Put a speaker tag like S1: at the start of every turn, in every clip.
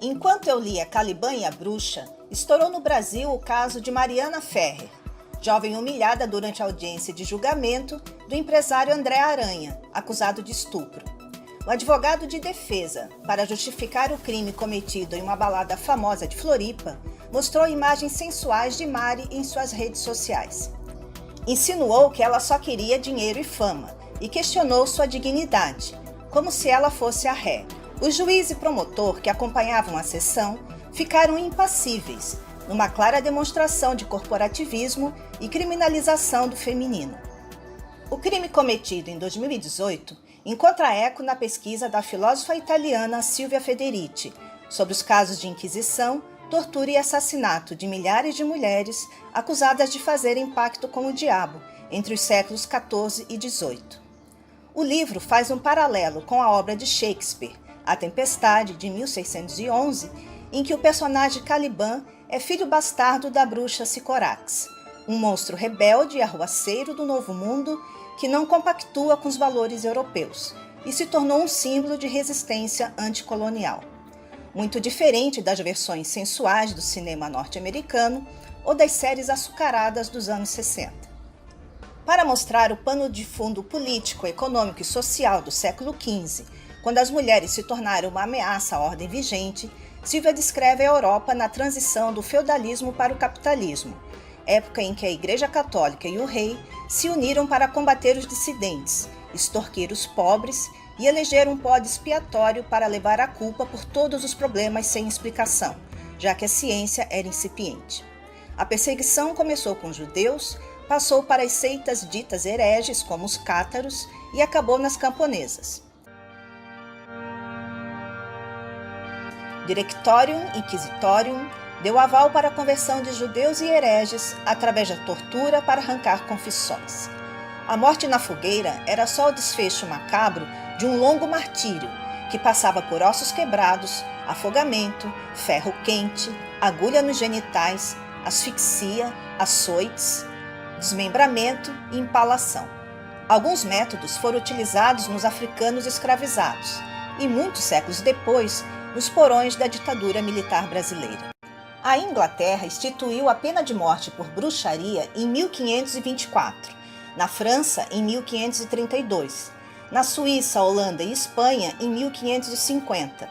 S1: Enquanto eu lia Caliban e a Bruxa, estourou no Brasil o caso de Mariana Ferrer, jovem humilhada durante a audiência de julgamento do empresário André Aranha, acusado de estupro. O advogado de defesa, para justificar o crime cometido em uma balada famosa de Floripa, mostrou imagens sensuais de Mari em suas redes sociais. Insinuou que ela só queria dinheiro e fama e questionou sua dignidade, como se ela fosse a ré. O juiz e promotor que acompanhavam a sessão ficaram impassíveis, numa clara demonstração de corporativismo e criminalização do feminino. O crime cometido em 2018 encontra eco na pesquisa da filósofa italiana Silvia Federici sobre os casos de inquisição, tortura e assassinato de milhares de mulheres acusadas de fazerem pacto com o diabo entre os séculos XIV e XVIII. O livro faz um paralelo com a obra de Shakespeare, A Tempestade, de 1611, em que o personagem Caliban é filho bastardo da bruxa Sycorax, um monstro rebelde e arruaceiro do Novo Mundo que não compactua com os valores europeus e se tornou um símbolo de resistência anticolonial. Muito diferente das versões sensuais do cinema norte-americano ou das séries açucaradas dos anos 60. Para mostrar o pano de fundo político, econômico e social do século XV, quando as mulheres se tornaram uma ameaça à ordem vigente, Silvia descreve a Europa na transição do feudalismo para o capitalismo, época em que a Igreja Católica e o rei se uniram para combater os dissidentes, extorquir os pobres e eleger um bode expiatório para levar a culpa por todos os problemas sem explicação, já que a ciência era incipiente. A perseguição começou com os judeus, passou para as seitas ditas hereges, como os cátaros, e acabou nas camponesas. Directorium Inquisitorium deu aval para a conversão de judeus e hereges através da tortura para arrancar confissões. A morte na fogueira era só o desfecho macabro de um longo martírio que passava por ossos quebrados, afogamento, ferro quente, agulha nos genitais, asfixia, açoites, desmembramento e empalação. Alguns métodos foram utilizados nos africanos escravizados e, muitos séculos depois, nos porões da ditadura militar brasileira. A Inglaterra instituiu a pena de morte por bruxaria em 1524, na França em 1532, na Suíça, Holanda e Espanha em 1550.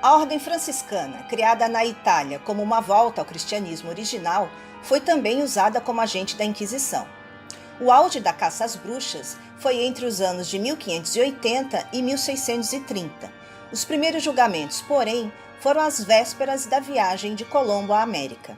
S1: A Ordem Franciscana, criada na Itália como uma volta ao cristianismo original, foi também usada como agente da Inquisição. O auge da caça às bruxas foi entre os anos de 1580 e 1630. Os primeiros julgamentos, porém, foram às vésperas da viagem de Colombo à América.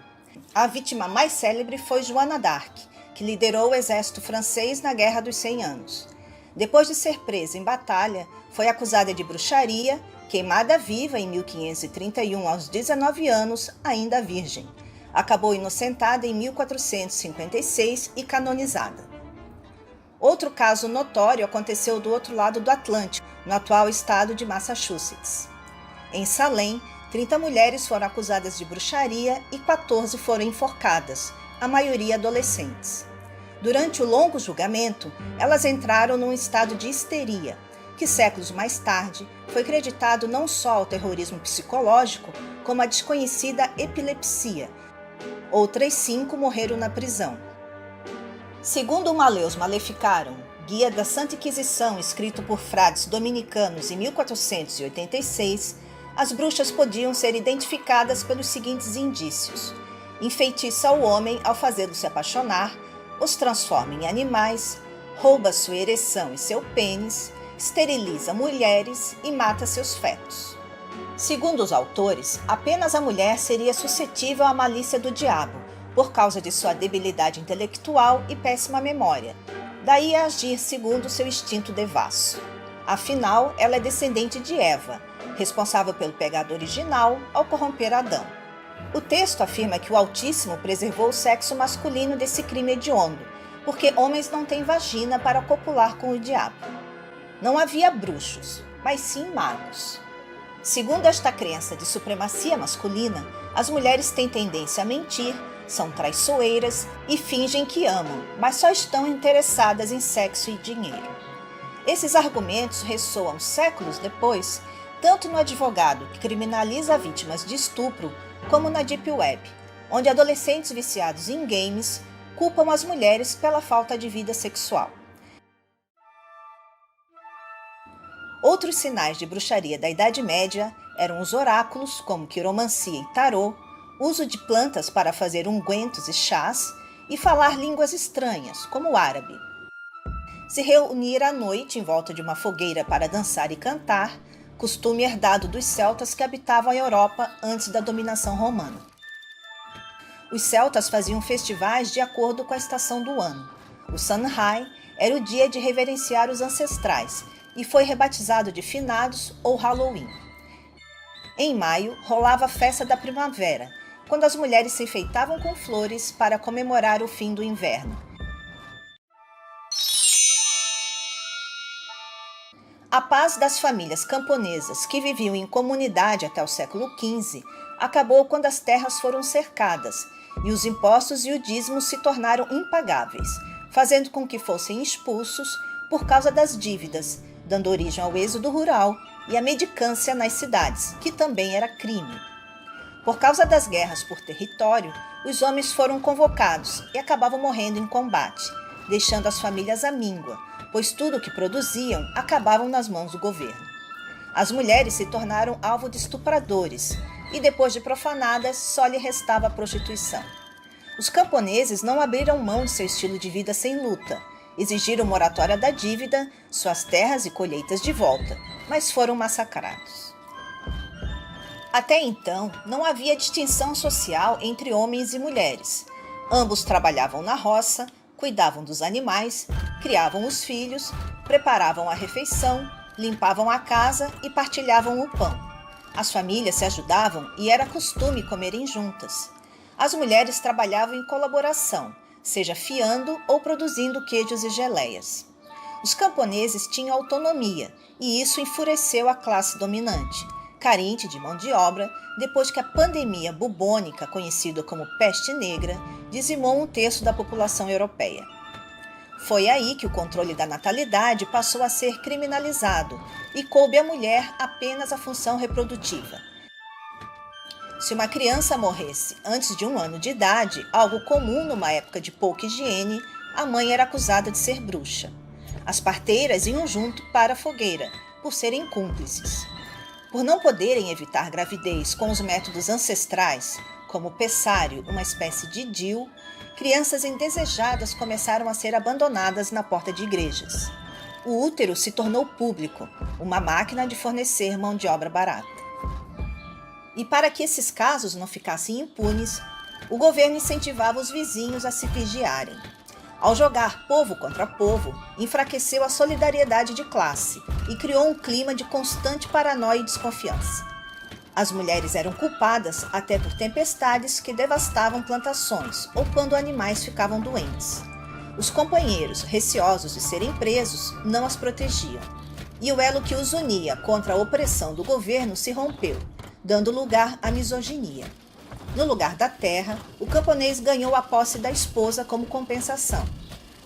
S1: A vítima mais célebre foi Joana d'Arc, que liderou o exército francês na Guerra dos 100 Anos. Depois de ser presa em batalha, foi acusada de bruxaria, queimada viva em 1531 aos 19 anos, ainda virgem. Acabou inocentada em 1456 e canonizada. Outro caso notório aconteceu do outro lado do Atlântico, no atual estado de Massachusetts. Em Salem, 30 mulheres foram acusadas de bruxaria e 14 foram enforcadas, a maioria adolescentes. Durante o longo julgamento, elas entraram num estado de histeria, que séculos mais tarde foi creditado não só ao terrorismo psicológico, como à desconhecida epilepsia. Outras 5 morreram na prisão. Segundo o Malleus Maleficarum, guia da Santa Inquisição escrito por frades dominicanos em 1486, as bruxas podiam ser identificadas pelos seguintes indícios: enfeitiça o homem ao fazê-lo se apaixonar, os transforma em animais, rouba sua ereção e seu pênis, esteriliza mulheres e mata seus fetos. Segundo os autores, apenas a mulher seria suscetível à malícia do diabo, por causa de sua debilidade intelectual e péssima memória, daí a agir segundo seu instinto devasso. Afinal, ela é descendente de Eva, responsável pelo pecado original ao corromper Adão. O texto afirma que o Altíssimo preservou o sexo masculino desse crime hediondo, porque homens não têm vagina para copular com o diabo. Não havia bruxos, mas sim magos. Segundo esta crença de supremacia masculina, as mulheres têm tendência a mentir, são traiçoeiras e fingem que amam, mas só estão interessadas em sexo e dinheiro. Esses argumentos ressoam séculos depois tanto no advogado, que criminaliza vítimas de estupro, como na Deep Web, onde adolescentes viciados em games culpam as mulheres pela falta de vida sexual. Outros sinais de bruxaria da Idade Média eram os oráculos, como quiromancia e tarô, uso de plantas para fazer ungüentos e chás, e falar línguas estranhas, como o árabe. Se reunir à noite em volta de uma fogueira para dançar e cantar, costume herdado dos celtas que habitavam a Europa antes da dominação romana. Os celtas faziam festivais de acordo com a estação do ano. O Samhain era o dia de reverenciar os ancestrais e foi rebatizado de Finados ou Halloween. Em maio, rolava a festa da primavera, quando as mulheres se enfeitavam com flores para comemorar o fim do inverno. A paz das famílias camponesas que viviam em comunidade até o século XV acabou quando as terras foram cercadas e os impostos e o dízimo se tornaram impagáveis, fazendo com que fossem expulsos por causa das dívidas, dando origem ao êxodo rural e à mendicância nas cidades, que também era crime. Por causa das guerras por território, os homens foram convocados e acabavam morrendo em combate, deixando as famílias à míngua, pois tudo o que produziam acabavam nas mãos do governo. As mulheres se tornaram alvo de estupradores e, depois de profanadas, só lhe restava a prostituição. Os camponeses não abriram mão de seu estilo de vida sem luta, exigiram moratória da dívida, suas terras e colheitas de volta, mas foram massacrados. Até então, não havia distinção social entre homens e mulheres. Ambos trabalhavam na roça, cuidavam dos animais, criavam os filhos, preparavam a refeição, limpavam a casa e partilhavam o pão. As famílias se ajudavam e era costume comerem juntas. As mulheres trabalhavam em colaboração, seja fiando ou produzindo queijos e geleias. Os camponeses tinham autonomia e isso enfureceu a classe dominante, carente de mão de obra, depois que a pandemia bubônica, conhecida como peste negra, dizimou um terço da população europeia. Foi aí que o controle da natalidade passou a ser criminalizado e coube à mulher apenas a função reprodutiva. Se uma criança morresse antes de 1 ano de idade, algo comum numa época de pouca higiene, a mãe era acusada de ser bruxa. As parteiras iam junto para a fogueira, por serem cúmplices. Por não poderem evitar gravidez com os métodos ancestrais, como o pessário, uma espécie de DIU, crianças indesejadas começaram a ser abandonadas na porta de igrejas. O útero se tornou público, uma máquina de fornecer mão de obra barata. E para que esses casos não ficassem impunes, o governo incentivava os vizinhos a se vigiarem. Ao jogar povo contra povo, enfraqueceu a solidariedade de classe e criou um clima de constante paranoia e desconfiança. As mulheres eram culpadas até por tempestades que devastavam plantações ou quando animais ficavam doentes. Os companheiros, receosos de serem presos, não as protegiam. E o elo que os unia contra a opressão do governo se rompeu, dando lugar à misoginia. No lugar da terra, o camponês ganhou a posse da esposa como compensação,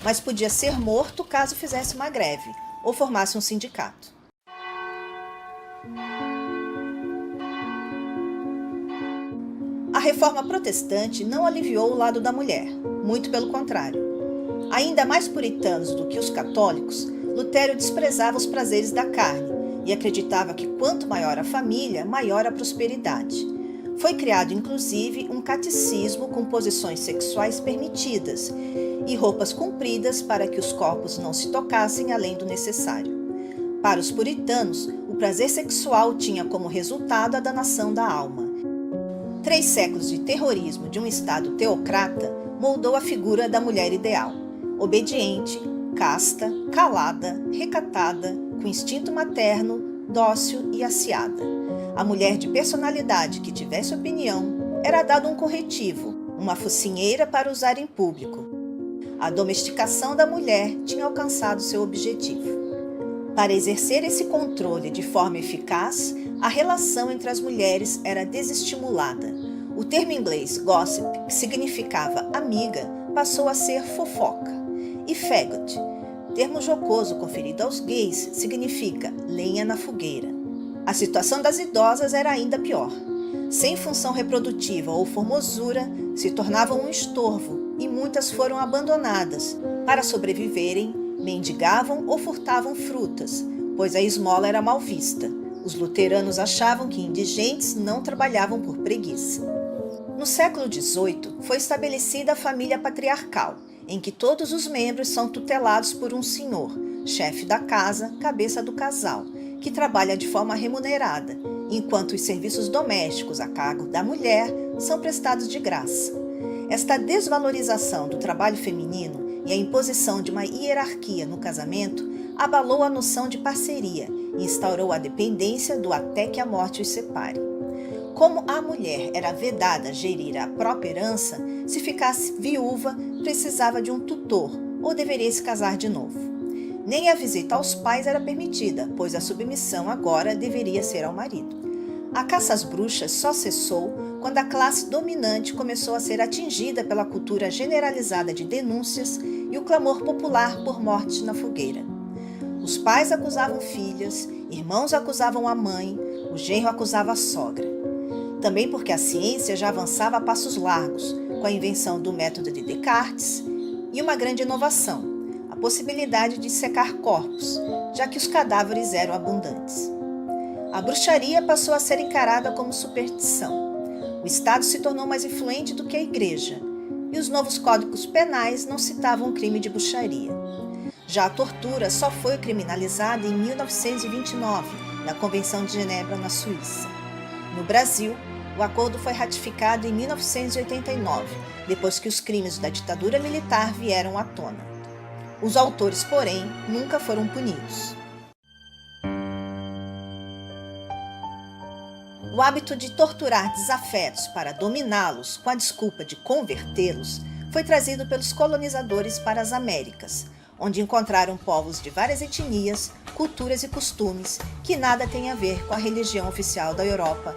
S1: mas podia ser morto caso fizesse uma greve ou formasse um sindicato. A reforma protestante não aliviou o lado da mulher, muito pelo contrário. Ainda mais puritanos do que os católicos, Lutero desprezava os prazeres da carne e acreditava que quanto maior a família, maior a prosperidade. Foi criado, inclusive, um catecismo com posições sexuais permitidas e roupas compridas para que os corpos não se tocassem além do necessário. Para os puritanos, o prazer sexual tinha como resultado a danação da alma. 3 séculos de terrorismo de um Estado teocrata moldou a figura da mulher ideal, obediente, casta, calada, recatada, com instinto materno, dócil e aciada. A mulher de personalidade que tivesse opinião era dado um corretivo, uma focinheira para usar em público. A domesticação da mulher tinha alcançado seu objetivo. Para exercer esse controle de forma eficaz, a relação entre as mulheres era desestimulada. O termo inglês gossip, que significava amiga, passou a ser fofoca. E faggot, termo jocoso conferido aos gays, significa lenha na fogueira. A situação das idosas era ainda pior. Sem função reprodutiva ou formosura, se tornavam um estorvo e muitas foram abandonadas. Para sobreviverem, mendigavam ou furtavam frutas, pois a esmola era mal vista. Os luteranos achavam que indigentes não trabalhavam por preguiça. No século XVIII, foi estabelecida a família patriarcal, em que todos os membros são tutelados por um senhor, chefe da casa, cabeça do casal, que trabalha de forma remunerada, enquanto os serviços domésticos a cargo da mulher são prestados de graça. Esta desvalorização do trabalho feminino e a imposição de uma hierarquia no casamento abalou a noção de parceria e instaurou a dependência do até que a morte os separe. Como a mulher era vedada gerir a própria herança, se ficasse viúva, precisava de um tutor ou deveria se casar de novo. Nem a visita aos pais era permitida, pois a submissão agora deveria ser ao marido. A caça às bruxas só cessou quando a classe dominante começou a ser atingida pela cultura generalizada de denúncias e o clamor popular por morte na fogueira. Os pais acusavam filhas, irmãos acusavam a mãe, o genro acusava a sogra. Também porque a ciência já avançava a passos largos, com a invenção do método de Descartes e uma grande inovação, a possibilidade de secar corpos, já que os cadáveres eram abundantes. A bruxaria passou a ser encarada como superstição. O Estado se tornou mais influente do que a Igreja, e os novos códigos penais não citavam o crime de bruxaria. Já a tortura só foi criminalizada em 1929, na Convenção de Genebra, na Suíça. No Brasil, o acordo foi ratificado em 1989, depois que os crimes da ditadura militar vieram à tona. Os autores, porém, nunca foram punidos. O hábito de torturar desafetos para dominá-los com a desculpa de convertê-los foi trazido pelos colonizadores para as Américas, onde encontraram povos de várias etnias, culturas e costumes que nada têm a ver com a religião oficial da Europa.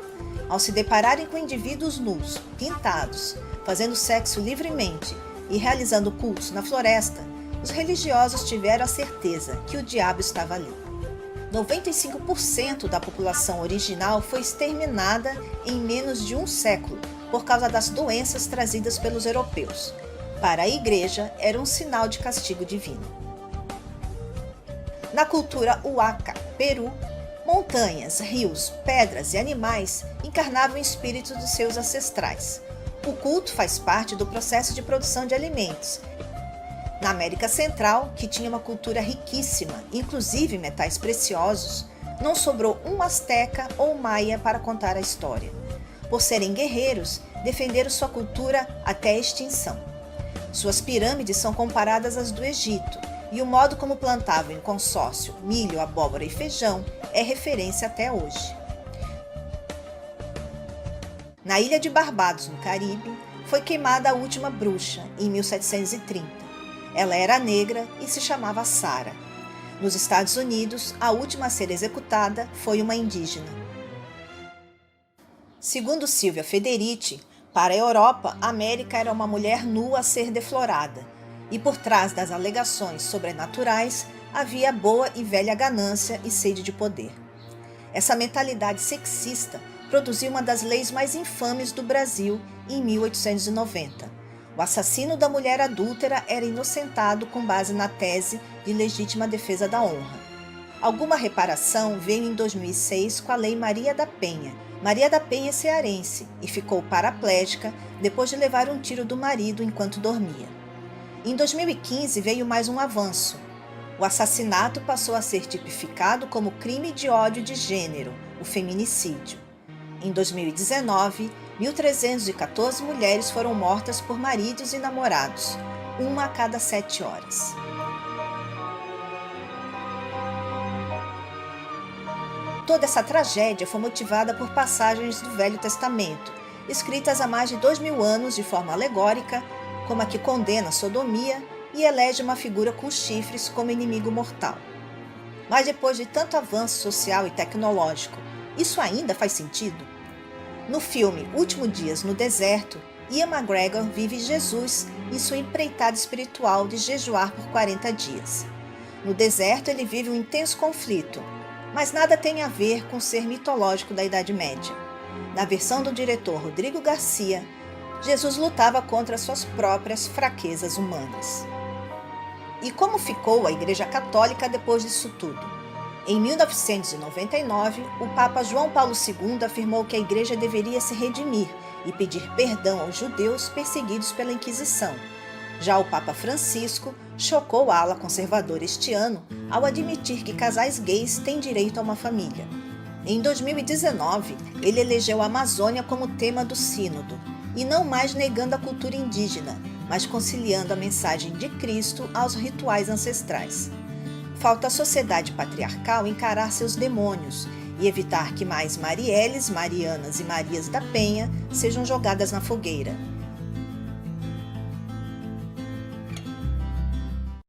S1: Ao se depararem com indivíduos nus, pintados, fazendo sexo livremente e realizando cultos na floresta, os religiosos tiveram a certeza que o diabo estava ali. 95% da população original foi exterminada em menos de um século por causa das doenças trazidas pelos europeus. Para a Igreja, era um sinal de castigo divino. Na cultura Huaca, Peru, montanhas, rios, pedras e animais encarnavam o espírito dos seus ancestrais. O culto faz parte do processo de produção de alimentos. Na América Central, que tinha uma cultura riquíssima, inclusive metais preciosos, não sobrou um asteca ou maia para contar a história. Por serem guerreiros, defenderam sua cultura até a extinção. Suas pirâmides são comparadas às do Egito, e o modo como plantavam em consórcio milho, abóbora e feijão é referência até hoje. Na ilha de Barbados, no Caribe, foi queimada a última bruxa, em 1730. Ela era negra e se chamava Sara. Nos Estados Unidos, a última a ser executada foi uma indígena. Segundo Silvia Federici, para a Europa, a América era uma mulher nua a ser deflorada, e por trás das alegações sobrenaturais havia boa e velha ganância e sede de poder. Essa mentalidade sexista produziu uma das leis mais infames do Brasil em 1890. O assassino da mulher adúltera era inocentado com base na tese de legítima defesa da honra. Alguma reparação veio em 2006 com a Lei Maria da Penha. Maria da Penha é cearense e ficou paraplégica depois de levar um tiro do marido enquanto dormia. Em 2015 veio mais um avanço. O assassinato passou a ser tipificado como crime de ódio de gênero, o feminicídio. Em 2019, 1.314 mulheres foram mortas por maridos e namorados, uma a cada 7 horas. Toda essa tragédia foi motivada por passagens do Velho Testamento, escritas há mais de 2.000 anos de forma alegórica, como a que condena a sodomia e elege uma figura com chifres como inimigo mortal. Mas depois de tanto avanço social e tecnológico, isso ainda faz sentido? No filme Últimos Dias no Deserto, Ian McGregor vive Jesus em sua empreitada espiritual de jejuar por 40 dias. No deserto ele vive um intenso conflito, mas nada tem a ver com o ser mitológico da Idade Média. Na versão do diretor Rodrigo Garcia, Jesus lutava contra suas próprias fraquezas humanas. E como ficou a Igreja Católica depois disso tudo? Em 1999, o Papa João Paulo II afirmou que a Igreja deveria se redimir e pedir perdão aos judeus perseguidos pela Inquisição. Já o Papa Francisco chocou a ala conservadora este ano ao admitir que casais gays têm direito a uma família. Em 2019, ele elegeu a Amazônia como tema do sínodo, e não mais negando a cultura indígena, mas conciliando a mensagem de Cristo aos rituais ancestrais. Falta à sociedade patriarcal encarar seus demônios e evitar que mais Marielles, Marianas e Marias da Penha sejam jogadas na fogueira.